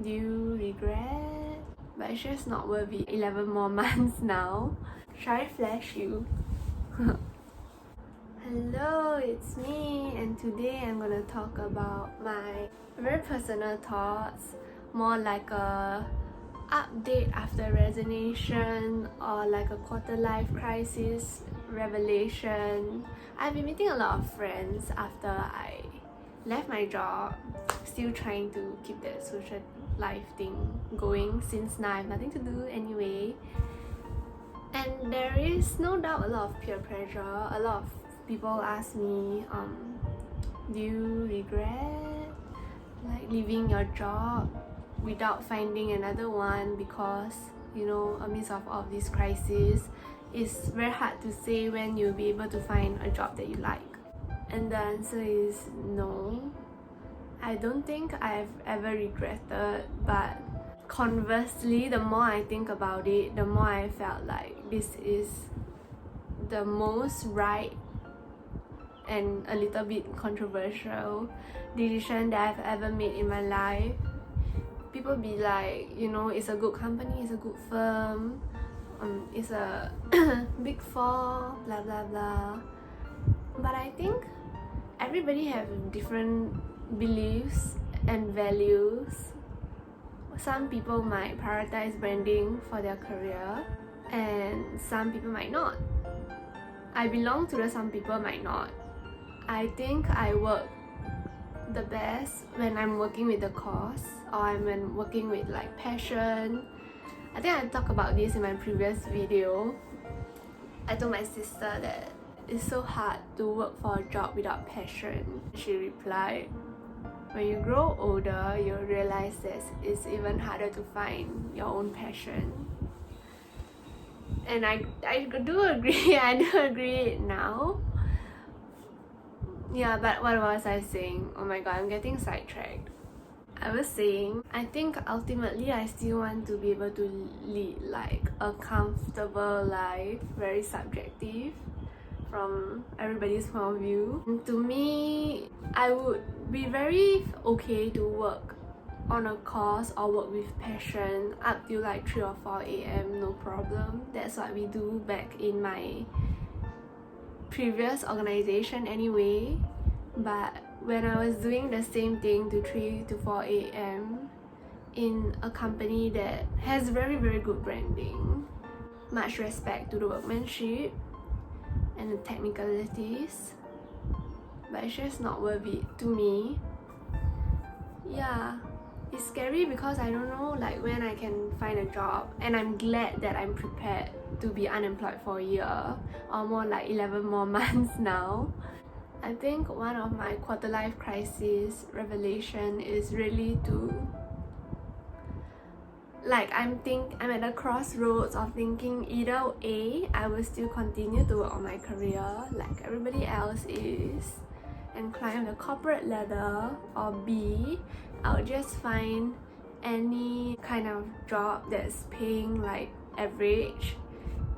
Do you regret? But it's just not worth it. 11 more months now. Shall I flash you? Hello, it's me, and today I'm gonna talk about my very personal thoughts, more like a update after resignation or like a quarter life crisis revelation. I've been meeting a lot of friends after I left my job, still trying to keep that social life thing going since now I have nothing to do anyway. And there is no doubt a lot of peer pressure. A lot of people ask me, do you regret like leaving your job without finding another one? Because amidst of all of this crisis, it's very hard to say when you'll be able to find a job that you like. And the answer is no. I don't think I've ever regretted, but conversely, the more I think about it, the more I felt like this is the most right and a little bit controversial decision that I've ever made in my life. People be like, it's a good company, it's a good firm, it's a big four, blah blah blah. But I think everybody have different beliefs and values. Some people might prioritize branding for their career, and some people might not. I belong to the some people might not. I think I work the best when I'm working with the cause, or I'm working with like passion. I think I talked about this in my previous video. I told my sister that it's so hard to work for a job without passion. She replied, when you grow older, you'll realize that it's even harder to find your own passion. And I do agree, I do agree now. Yeah, but what was I saying? Oh my god, I'm getting sidetracked. I was saying, I think ultimately I still want to be able to lead like a comfortable life, very subjective from everybody's point of view. And to me, I would be very okay to work on a cause or work with passion up till like 3 or 4 a.m. no problem. That's what we do back in my previous organization anyway. But when I was doing the same thing to 3 to 4 a.m. in a company that has very good branding, much respect to the workmanship and the technicalities, but it's just not worth it to me. Yeah, it's scary because I don't know like when I can find a job, and I'm glad that I'm prepared to be unemployed for a year or more like 11 more months now. I think one of my quarter life crisis revelation is really to like I'm at the crossroads of thinking either A, I will still continue to work on my career like everybody else is and climb the corporate ladder, or B, I'll just find any kind of job that's paying like average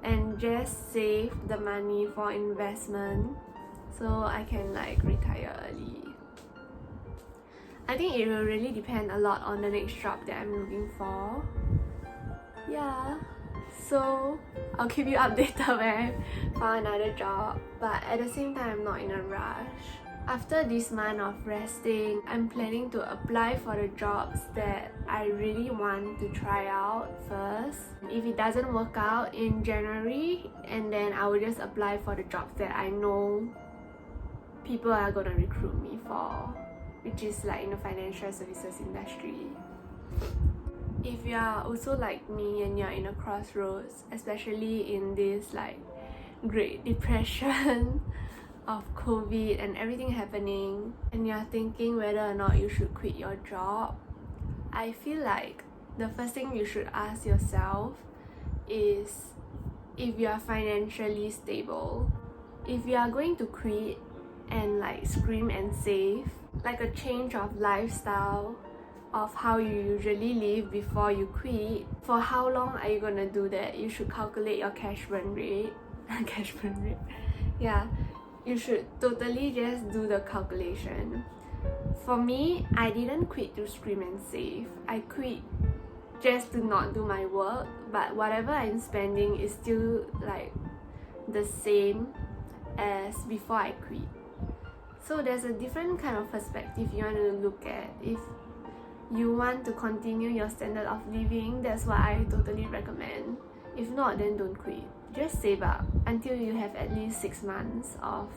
and just save the money for investment so I can like retire early. I think it will really depend a lot on the next job that I'm looking for. Yeah, so I'll keep you updated when I found another job, but at the same time I'm not in a rush. After this month of resting, I'm planning to apply for the jobs that I really want to try out first. If it doesn't work out in January, and then I will just apply for the jobs that I know people are gonna recruit me for, which is like in the financial services industry. If you are also like me and you're in a crossroads, especially in this like Great Depression of COVID and everything happening, and you're thinking whether or not you should quit your job, I feel like the first thing you should ask yourself is if you are financially stable. If you are going to quit and like scream and save, like a change of lifestyle of how you usually live before you quit, for how long are you gonna do that? You should calculate your cash burn rate. Cash burn rate. Yeah, you should totally just do the calculation. For me, I didn't quit to scream and save. I quit just to not do my work, but whatever I'm spending is still like the same as before I quit. So there's a different kind of perspective you want to look at. If you want to continue your standard of living, that's what I totally recommend. If not, then don't quit. Just save up until you have at least 6 months of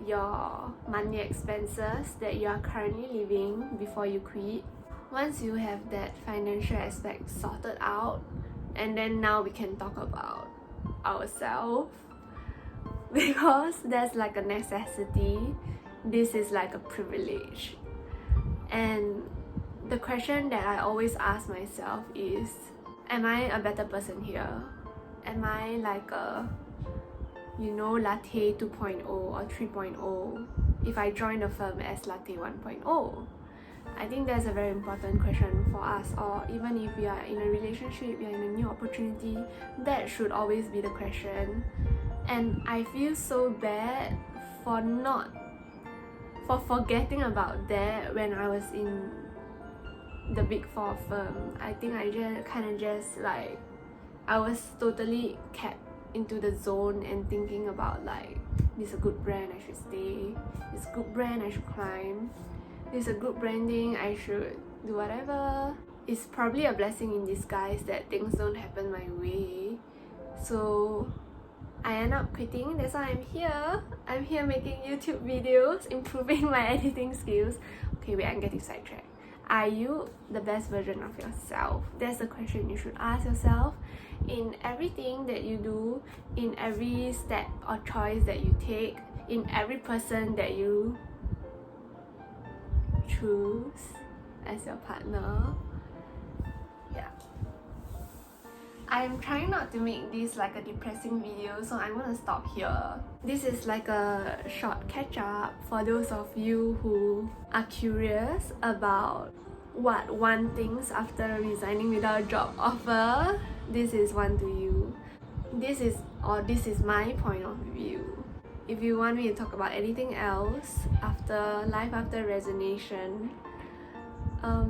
your monthly expenses that you are currently living before you quit. Once you have that financial aspect sorted out, and then now we can talk about ourselves, because that's like a necessity. This is like a privilege. And the question that I always ask myself is, am I a better person here? Am I like a, latte 2.0 or 3.0 if I join the firm as latte 1.0? I think that's a very important question for us, or even if we are in a relationship, we are in a new opportunity, that should always be the question. And I feel so bad for forgetting about that when I was in the Big 4 firm. I think I just I was totally kept into the zone and thinking about like, this is a good brand, I should stay. This is a good brand, I should climb. This is a good branding, I should do whatever. It's probably a blessing in disguise that things don't happen my way. So I end up quitting. That's why I'm here. I'm here making YouTube videos, improving my editing skills. Okay, wait, I'm getting sidetracked. Are you the best version of yourself? That's the question you should ask yourself in everything that you do, in every step or choice that you take, in every person that you choose as your partner. Yeah. I'm trying not to make this like a depressing video, so I'm gonna stop here. This is like a short catch-up for those of you who are curious about what one thinks after resigning without a job offer. This is one to you. This is my point of view. If you want me to talk about anything else after life after resignation,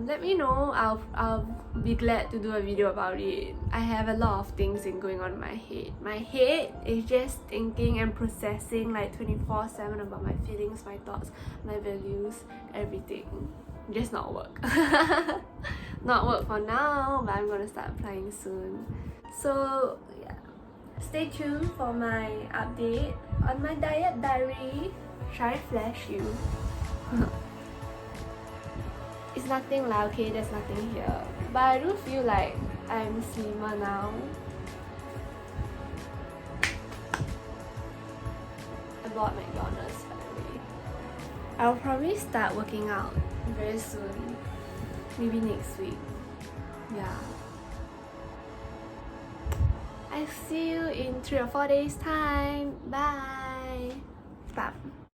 let me know. I'll be glad to do a video about it. I have a lot of things going on in my head. My head is just thinking and processing like 24/7 about my feelings, my thoughts, my values, everything. Just not work. Not work for now, but I'm gonna start applying soon. So yeah, stay tuned for my update on my diet diary. Shall I flash you? It's nothing lah, okay, there's nothing here. But I do feel like I'm slimmer now. I bought McDonald's by the way. I'll probably start working out very soon. Maybe next week. Yeah. I'll see you in 3 or 4 days time. Bye. Stop.